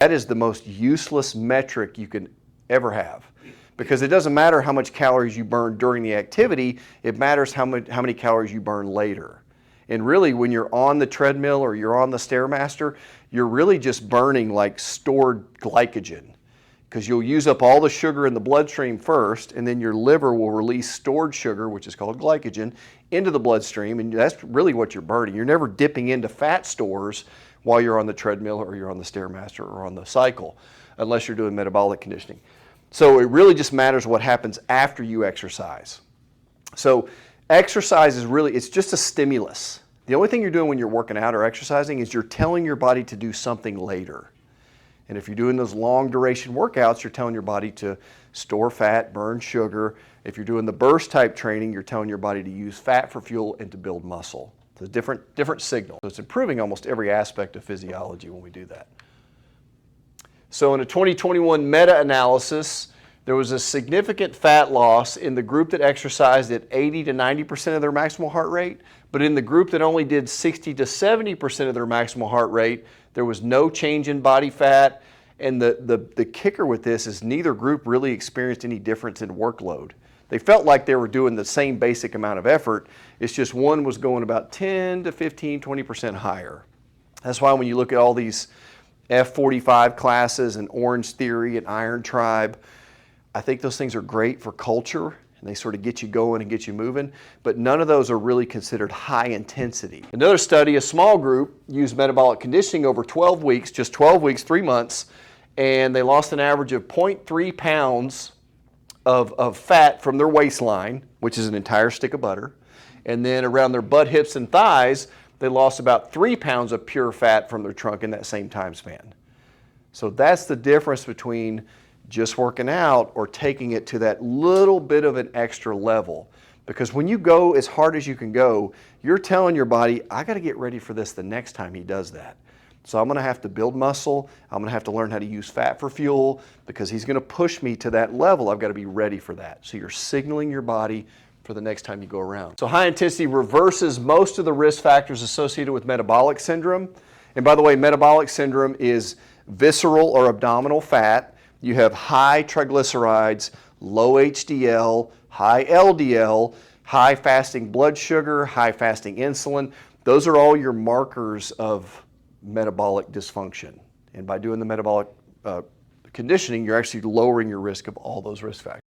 That is the most useless metric you can ever have, because it doesn't matter how much calories you burn during the activity, it matters how many calories you burn later. And really, when you're on the treadmill or you're on the Stairmaster, you're really just burning like stored glycogen, because you'll use up all the sugar in the bloodstream first, and then your liver will release stored sugar, which is called glycogen, into the bloodstream, and that's really what you're burning. You're never dipping into fat stores while you're on the treadmill or you're on the Stairmaster or on the cycle, unless you're doing metabolic conditioning. So it really just matters what happens after you exercise. So exercise is really, it's just a stimulus. The only thing you're doing when you're working out or exercising is you're telling your body to do something later. And if you're doing those long duration workouts, you're telling your body to store fat, burn sugar. If you're doing the burst type training, you're telling your body to use fat for fuel and to build muscle. It's a different signal. So it's improving almost every aspect of physiology when we do that. So in a 2021 meta-analysis, there was a significant fat loss in the group that exercised at 80 to 90% of their maximal heart rate, but in the group that only did 60 to 70% of their maximal heart rate, there was no change in body fat. And the kicker with this is neither group really experienced any difference in workload. They felt like they were doing the same basic amount of effort. It's just one was going about 10 to 15, 20% higher. That's why when you look at all these F45 classes and Orange Theory and Iron Tribe, I think those things are great for culture, and they sort of get you going and get you moving, but none of those are really considered high intensity. Another study, a small group, used metabolic conditioning over 12 weeks, just 12 weeks, 3 months, and they lost an average of 0.3 pounds of fat from their waistline, which is an entire stick of butter, and then around their butt, hips, and thighs, they lost about 3 pounds of pure fat from their trunk in that same time span. So that's the difference between just working out or taking it to that little bit of an extra level. Because when you go as hard as you can go, you're telling your body, I got to get ready for this the next time he does that. So I'm going to have to build muscle. I'm going to have to learn how to use fat for fuel, because he's going to push me to that level. I've got to be ready for that. So you're signaling your body for the next time you go around. So high intensity reverses most of the risk factors associated with metabolic syndrome. And by the way, metabolic syndrome is visceral or abdominal fat. You have high triglycerides, low HDL, high LDL, high fasting blood sugar, high fasting insulin. Those are all your markers of metabolic dysfunction. And by doing the metabolic conditioning, you're actually lowering your risk of all those risk factors.